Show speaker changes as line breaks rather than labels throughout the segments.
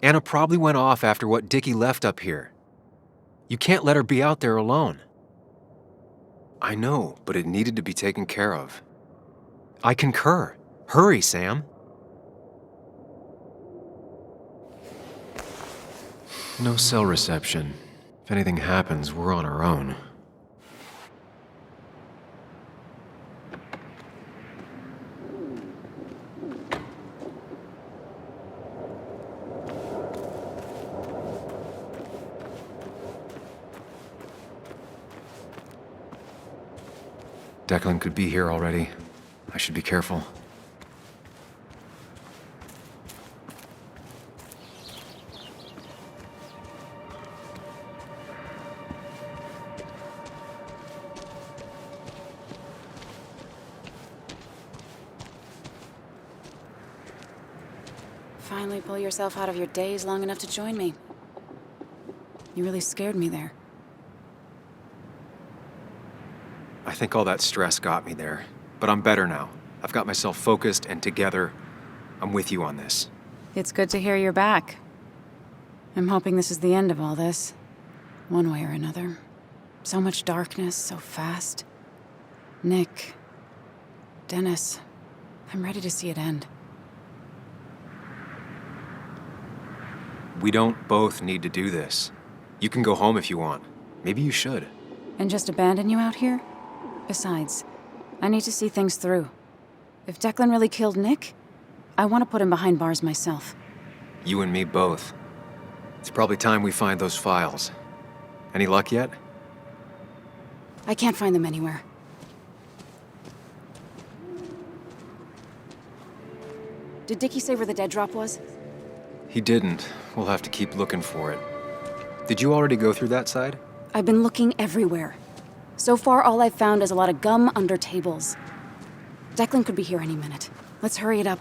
Anna probably went off after what Dickie left up here. You can't let her be out there alone. I know, but it needed to be taken care of. I concur. Hurry, Sam. No cell reception. If anything happens, we're on our own. Declan could be here already. I should be careful.
Finally pull yourself out of your daze long enough to join me. You really scared me there.
I think all that stress got me there, but I'm better now. I've got myself focused and together. I'm with you on this.
It's good to hear you're back. I'm hoping this is the end of all this, one way or another. So much darkness, so fast. Nick, Dennis, I'm ready to see it end.
We don't both need to do this. You can go home if you want. Maybe you should.
And just abandon you out here? Besides, I need to see things through. If Declan really killed Nick, I want to put him behind bars myself.
You and me both. It's probably time we find those files. Any luck yet?
I can't find them anywhere. Did Dickie say where the dead drop was?
He didn't. We'll have to keep looking for it. Did you already go through that side?
I've been looking everywhere. So far, all I've found is a lot of gum under tables. Declan could be here any minute. Let's hurry it up.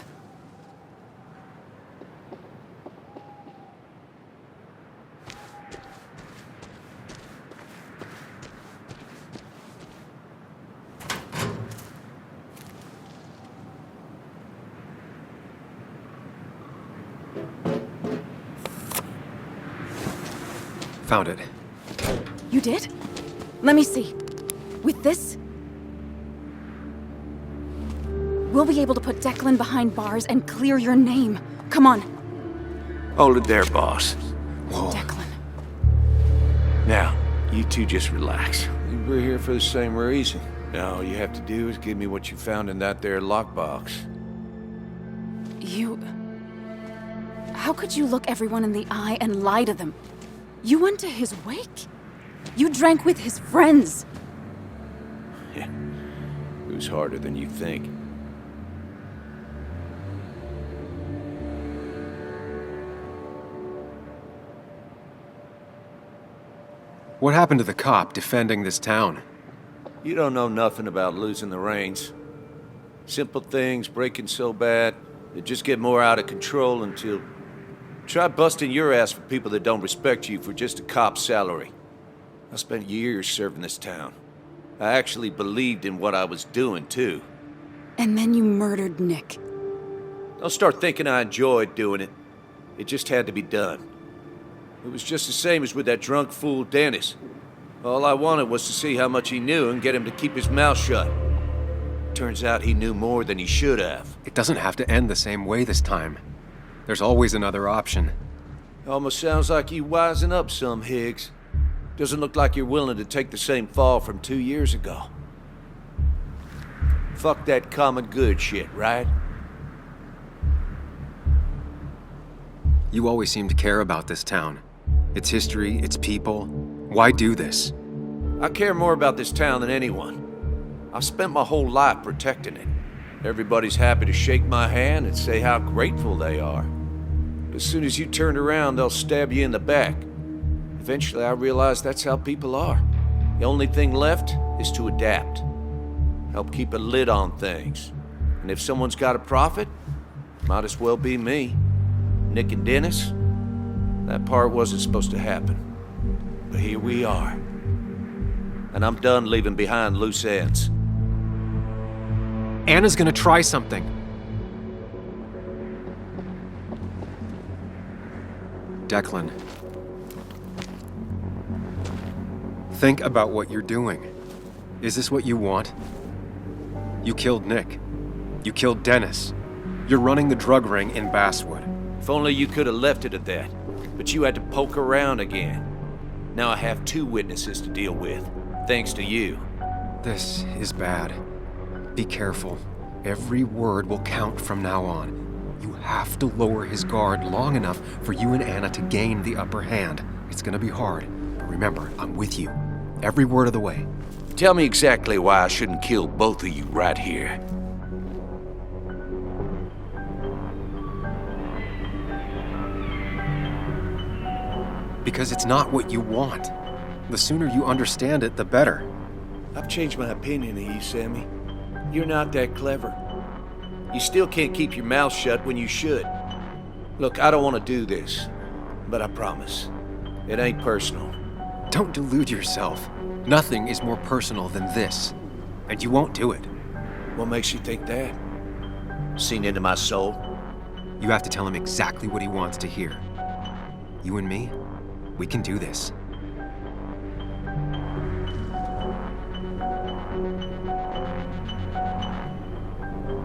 Found it.
You did? Let me see. With this, we'll be able to put Declan behind bars and clear your name. Come on.
Hold it there, boss.
Whoa.
Declan.
Now, you two just relax.
We're here for the same reason.
All you have to do is give me what you found in that there lockbox.
You... How could you look everyone in the eye and lie to them? You went to his wake? You drank with his friends.
Yeah, it was harder than you think.
What happened to the cop defending this town?
You don't know nothing about losing the reins. Simple things breaking so bad, they just get more out of control until... Try busting your ass for people that don't respect you for just a cop's salary. I spent years serving this town. I actually believed in what I was doing, too.
And then you murdered Nick.
Don't start thinking I enjoyed doing it. It just had to be done. It was just the same as with that drunk fool Dennis. All I wanted was to see how much he knew and get him to keep his mouth shut. Turns out he knew more than he should have.
It doesn't have to end the same way this time. There's always another option.
Almost sounds like you wising up some, Higgs. Doesn't look like you're willing to take the same fall from 2 years ago. Fuck that common good shit, right?
You always seem to care about this town. Its history, its people. Why do this?
I care more about this town than anyone. I've spent my whole life protecting it. Everybody's happy to shake my hand and say how grateful they are. But as soon as you turn around, they'll stab you in the back. Eventually, I realized that's how people are. The only thing left is to adapt. Help keep a lid on things. And if someone's got a profit, might as well be me. Nick and Dennis, that part wasn't supposed to happen. But here we are. And I'm done leaving behind loose ends.
Anna's gonna try something. Declan. Think about what you're doing. Is this what you want? You killed Nick. You killed Dennis. You're running the drug ring in Basswood.
If only you could have left it at that. But you had to poke around again. Now I have 2 witnesses to deal with, thanks to you.
This is bad. Be careful. Every word will count from now on. You have to lower his guard long enough for you and Anna to gain the upper hand. It's gonna be hard, but remember, I'm with you. Every word of the way.
Tell me exactly why I shouldn't kill both of you right here.
Because it's not what you want. The sooner you understand it, the better.
I've changed my opinion of you, Sammy. You're not that clever. You still can't keep your mouth shut when you should. Look, I don't want to do this, but I promise, it ain't personal.
Don't delude yourself. Nothing is more personal than this. And you won't do it.
What makes you think that? Seen into my soul?
You have to tell him exactly what he wants to hear. You and me, we can do this.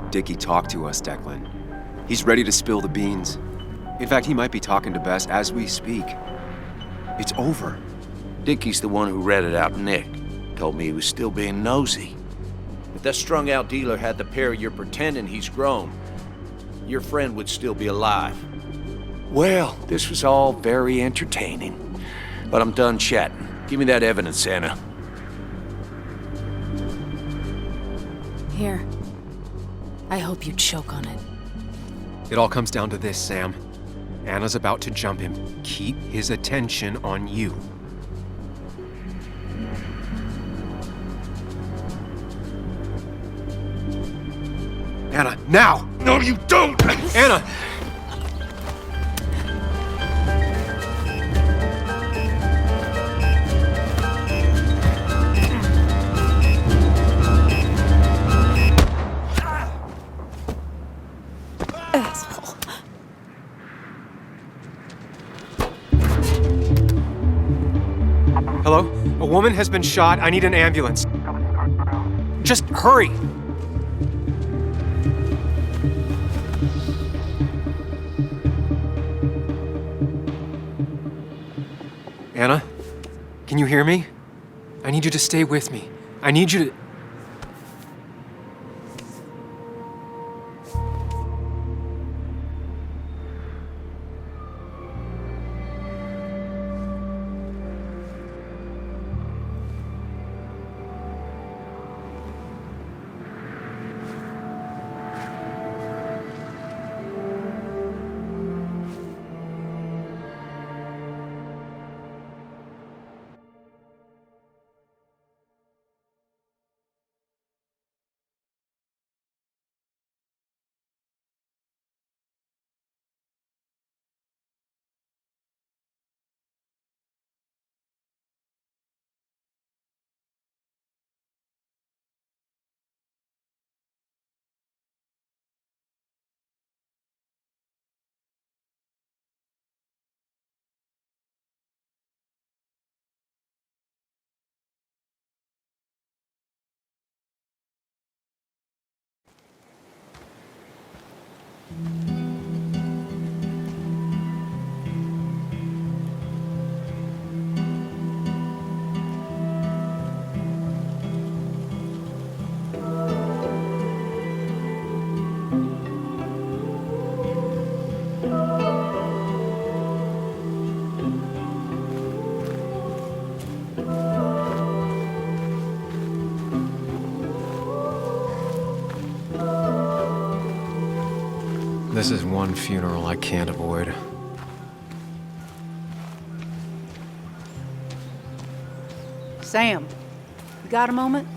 Dickie talked to us, Declan. He's ready to spill the beans. In fact, he might be talking to Bess as we speak. It's over.
Dickie's the one who ratted out Nick. Told me he was still being nosy. If that strung-out dealer had the pair you're pretending he's grown, your friend would still be alive. Well, this was all very entertaining. But I'm done chatting. Give me that evidence, Anna.
Here. I hope you choke on it.
It all comes down to this, Sam. Anna's about to jump him. Keep his attention on you. Anna, now!
No, you don't!
Anna!
Asshole.
Hello? A woman has been shot. I need an ambulance. Just hurry! Anna? Can you hear me? I need you to stay with me. I need you to... This is one funeral I can't avoid.
Sam, you got a moment?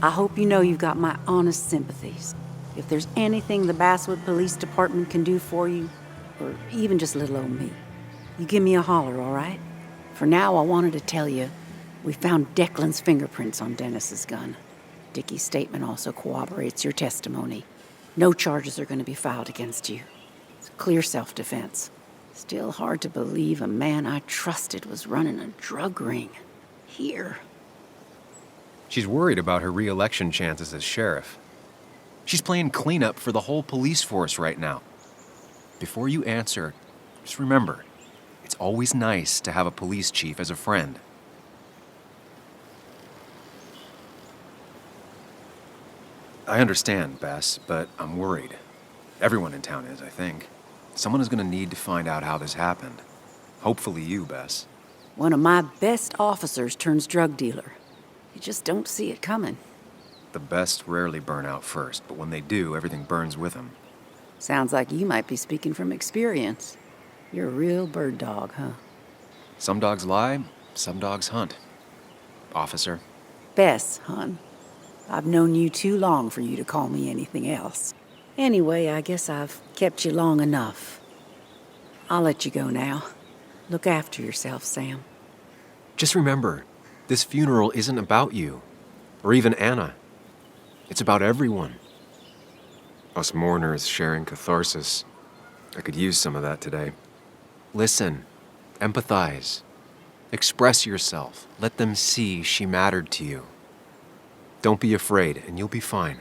I hope you know you've got my honest sympathies. If there's anything the Basswood Police Department can do for you, or even just little old me, you give me a holler, all right? For now, I wanted to tell you, we found Declan's fingerprints on Dennis's gun. Dickie's statement also corroborates your testimony. No charges are going to be filed against you. It's clear self-defense. Still hard to believe a man I trusted was running a drug ring. Here.
She's worried about her re-election chances as sheriff. She's playing cleanup for the whole police force right now. Before you answer, just remember, it's always nice to have a police chief as a friend. I understand, Bess, but I'm worried. Everyone in town is, I think. Someone is going to need to find out how this happened. Hopefully you, Bess.
One of my best officers turns drug dealer. You just don't see it coming.
The best rarely burn out first, but when they do, everything burns with them.
Sounds like you might be speaking from experience. You're a real bird dog, huh?
Some dogs lie, some dogs hunt. Officer.
Bess, hon. I've known you too long for you to call me anything else. Anyway, I guess I've kept you long enough. I'll let you go now. Look after yourself, Sam.
Just remember, this funeral isn't about you, or even Anna. It's about everyone. Us mourners sharing catharsis. I could use some of that today. Listen, empathize, express yourself. Let them see she mattered to you. Don't be afraid, and you'll be fine.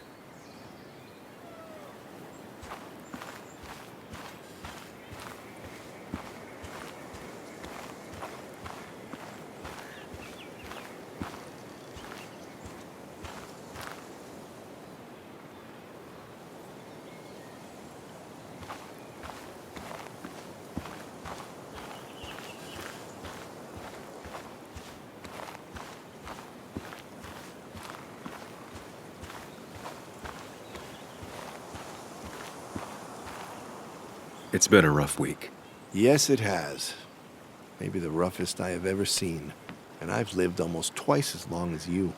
It's been a rough week.
Yes, it has. Maybe the roughest I have ever seen. And I've lived almost twice as long as you.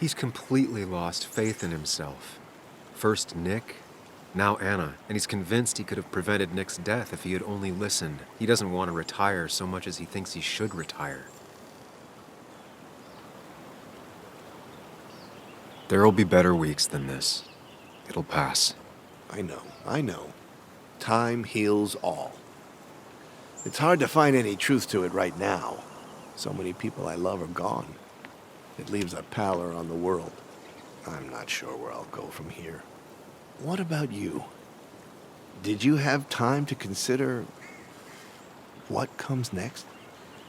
He's completely lost faith in himself. First Nick, now Anna, and he's convinced he could have prevented Nick's death if he had only listened. He doesn't want to retire so much as he thinks he should retire. There'll be better weeks than this. It'll pass.
I know. Time heals all. It's hard to find any truth to it right now. So many people I love are gone. It leaves a pallor on the world. I'm not sure where I'll go from here. What about you? Did you have time to consider what comes next?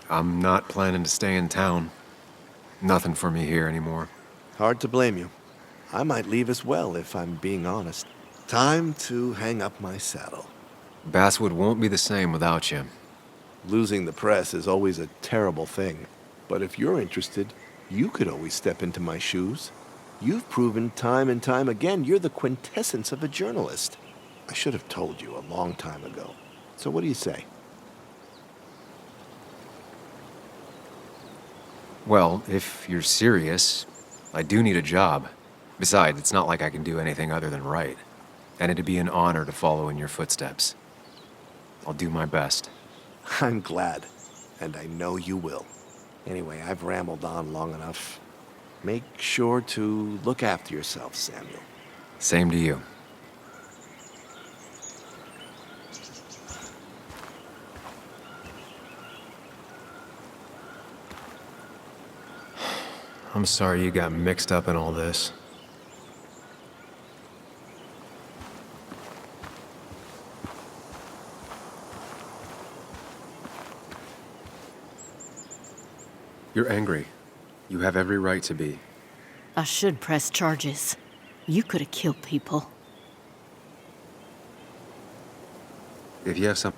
I'm not planning to stay in town. Nothing for me here anymore.
Hard to blame you. I might leave as well, if I'm being honest. Time to hang up my saddle.
Basswood won't be the same without you.
Losing the press is always a terrible thing. But if you're interested, you could always step into my shoes. You've proven time and time again you're the quintessence of a journalist. I should have told you a long time ago. So what do you say?
Well, if you're serious, I do need a job. Besides, it's not like I can do anything other than write. And it'd be an honor to follow in your footsteps. I'll do my best.
I'm glad, and I know you will. Anyway, I've rambled on long enough. Make sure to look after yourself, Samuel.
Same to you. I'm sorry you got mixed up in all this. You're angry. You have every right to be.
I should press charges. You could have killed people.
If you have some...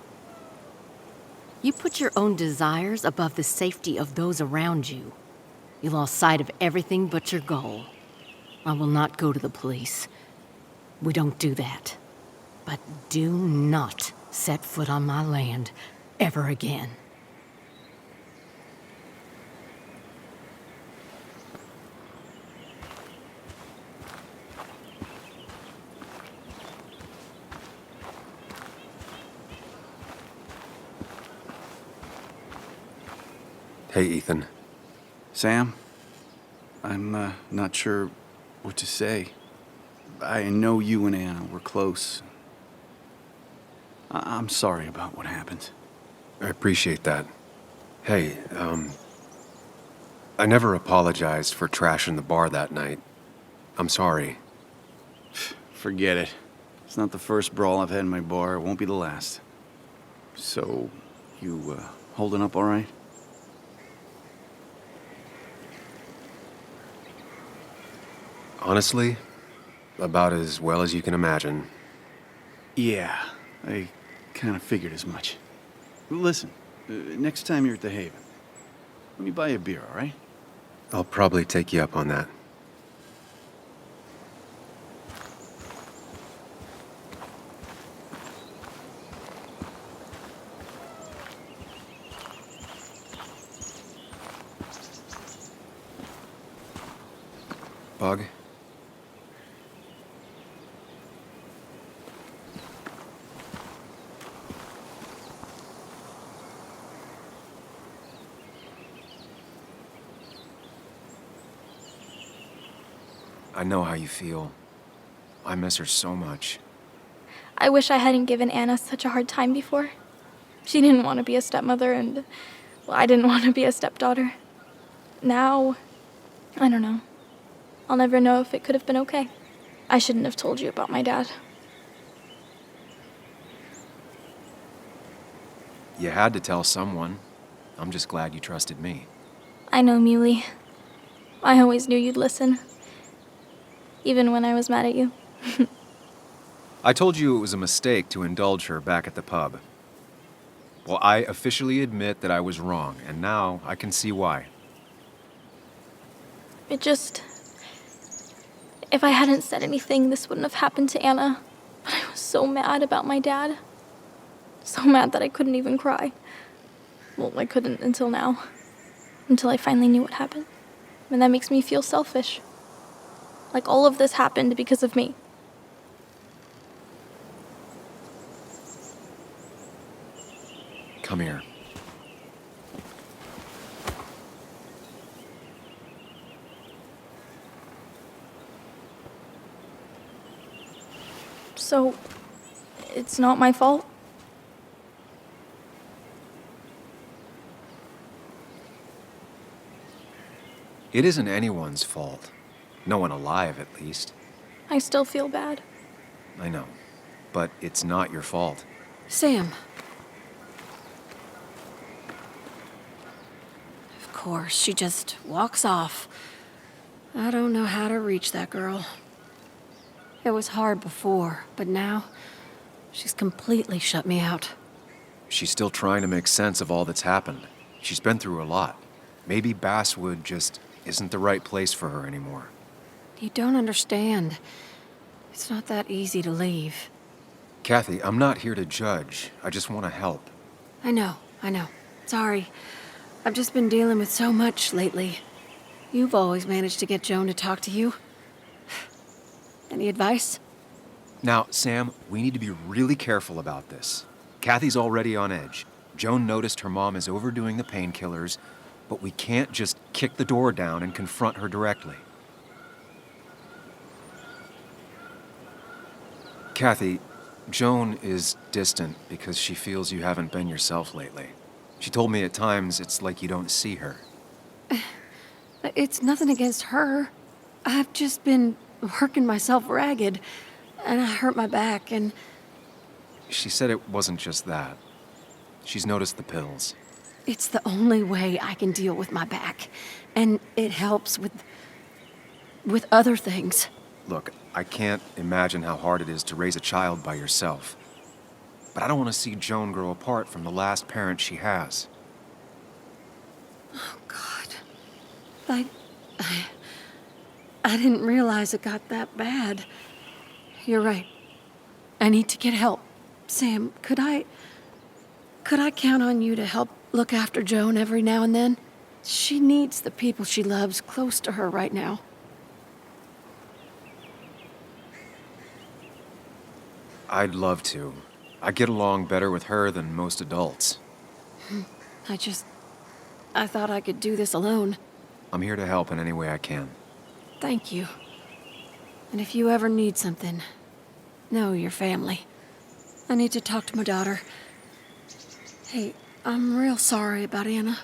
You put your own desires above the safety of those around you. You lost sight of everything but your goal. I will not go to the police. We don't do that. But do not set foot on my land ever again.
Hey, Ethan.
Sam, I'm not sure what to say. I know you and Anna were close. I'm sorry about what happened.
I appreciate that. Hey, I never apologized for trashing the bar that night. I'm sorry.
Forget it. It's not the first brawl I've had in my bar. It won't be the last. So, you, holding up all right?
Honestly, about as well as you can imagine.
Yeah, I kind of figured as much. Listen, next time you're at the Haven, let me buy you a beer, all right?
I'll probably take you up on that. Bug? I know how you feel. I miss her so much.
I wish I hadn't given Anna such a hard time before. She didn't want to be a stepmother, and well, I didn't want to be a stepdaughter. Now, I don't know. I'll never know if it could have been okay. I shouldn't have told you about my dad.
You had to tell someone. I'm just glad you trusted me.
I know, Muley. I always knew you'd listen. Even when I was mad at you.
I told you it was a mistake to indulge her back at the pub. Well, I officially admit that I was wrong, and now I can see why.
It just... If I hadn't said anything, this wouldn't have happened to Anna. But I was so mad about my dad. So mad that I couldn't even cry. Well, I couldn't until now. Until I finally knew what happened. And that makes me feel selfish. Like all of this happened because of me.
Come here.
So, it's not my fault?
It isn't anyone's fault. No one alive, at least.
I still feel bad.
I know. But it's not your fault.
Sam. Of course, she just walks off. I don't know how to reach that girl. It was hard before, but now she's completely shut me out.
She's still trying to make sense of all that's happened. She's been through a lot. Maybe Basswood just isn't the right place for her anymore.
You don't understand. It's not that easy to leave.
Kathy, I'm not here to judge. I just want to help.
I know. Sorry. I've just been dealing with so much lately. You've always managed to get Joan to talk to you. Any advice?
Now, Sam, we need to be really careful about this. Kathy's already on edge. Joan noticed her mom is overdoing the painkillers, but we can't just kick the door down and confront her directly. Kathy, Joan is distant because she feels you haven't been yourself lately. She told me at times it's like you don't see her.
It's nothing against her. I've just been working myself ragged, and I hurt my back, and...
She said it wasn't just that. She's noticed the pills.
It's the only way I can deal with my back, and it helps with other things.
Look, I can't imagine how hard it is to raise a child by yourself. But I don't want to see Joan grow apart from the last parent she has.
Oh, God. I didn't realize it got that bad. You're right. I need to get help. Sam, could I count on you to help look after Joan every now and then? She needs the people she loves close to her right now.
I'd love to. I get along better with her than most adults.
I thought I could do this alone.
I'm here to help in any way I can.
Thank you. And if you ever need something, know your family.
I need to talk to my daughter. Hey, I'm real sorry about Anna.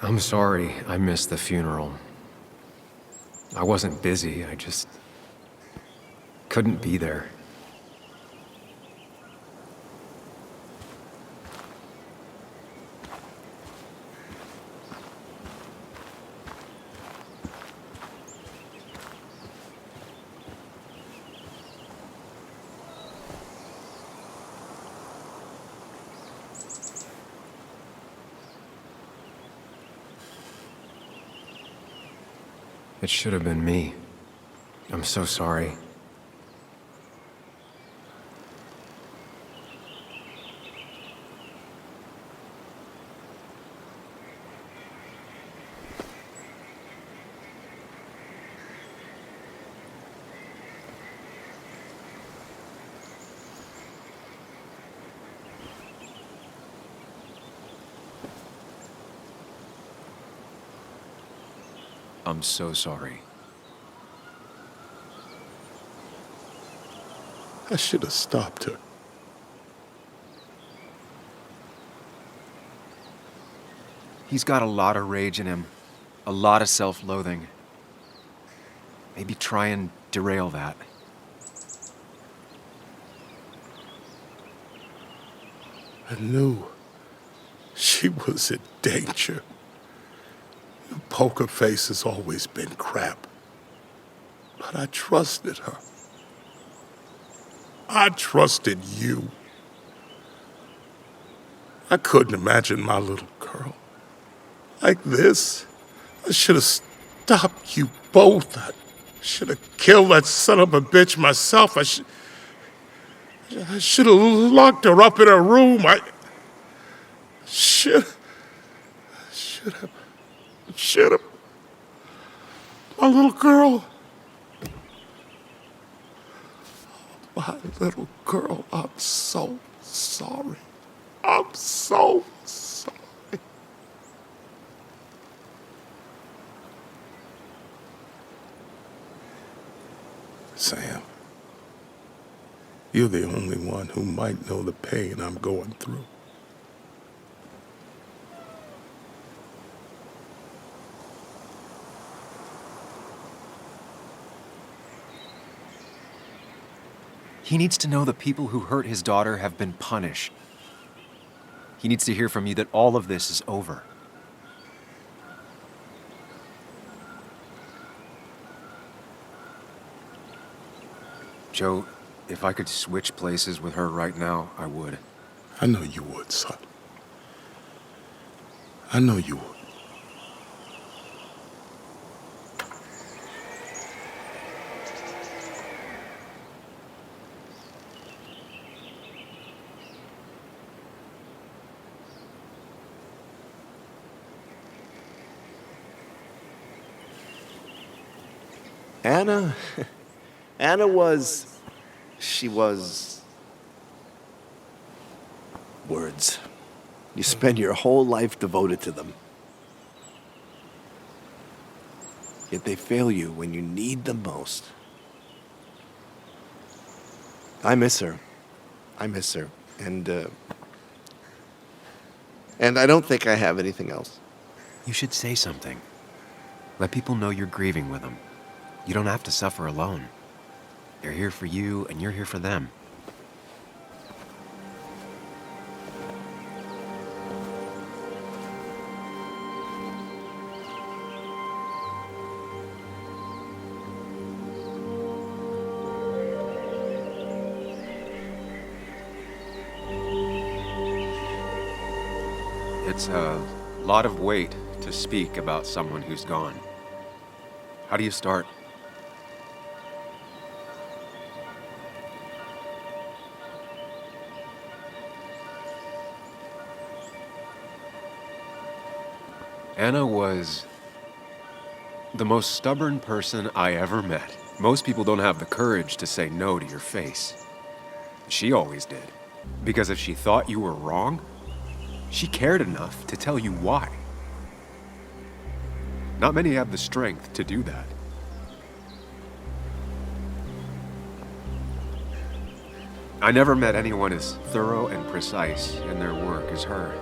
I'm sorry I missed the funeral. I wasn't busy, I just couldn't be there. It should have been me. I'm so sorry. I'm so sorry.
I should have stopped her.
He's got a lot of rage in him, a lot of self-loathing. Maybe try and derail that.
I knew she was in danger. Your poker face has always been crap. But I trusted her. I trusted you. I couldn't imagine my little girl like this. I should have stopped you both. I should have killed that son of a bitch myself. I should have locked her up in her room. I should have. My little girl. My little girl, I'm so sorry. I'm so sorry. Sam, you're the only one who might know the pain I'm going through.
He needs to know the people who hurt his daughter have been punished. He needs to hear from you that all of this is over. Joe, if I could switch places with her right now, I would.
I know you would, son. I know you would. Anna was words. You spend your whole life devoted to them. Yet they fail you when you need them most. I miss her. And I don't think I have anything else.
You should say something. Let people know you're grieving with them. You don't have to suffer alone. They're here for you, and you're here for them. It's a lot of weight to speak about someone who's gone. How do you start? Anna was the most stubborn person I ever met. Most people don't have the courage to say no to your face. She always did. Because if she thought you were wrong, She cared enough to tell you why. Not many have the strength to do that. I never met anyone as thorough and precise in their work as her.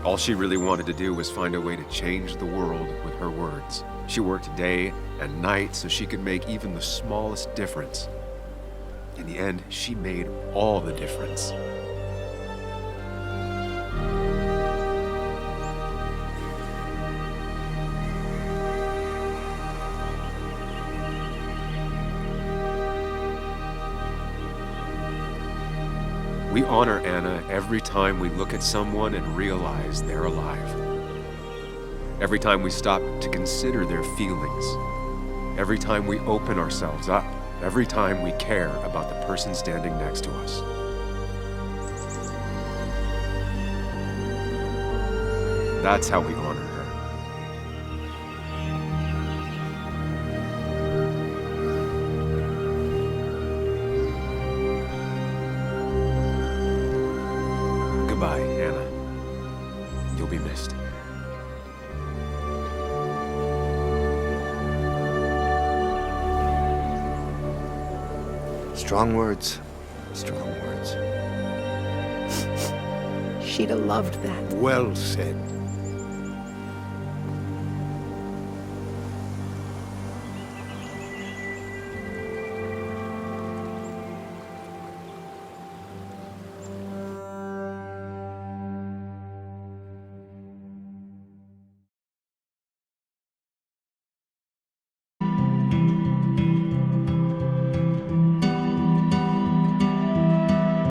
All she really wanted to do was find a way to change the world with her words. She worked day and night so she could make even the smallest difference. In the end, she made all the difference. We honor Anna every time we look at someone and realize they're alive. Every time we stop to consider their feelings. Every time we open ourselves up. Every time we care about the person standing next to us. That's how we honor her. Goodbye, Anna. You'll be missed.
Strong words. Strong words.
She'd have loved that.
Well said.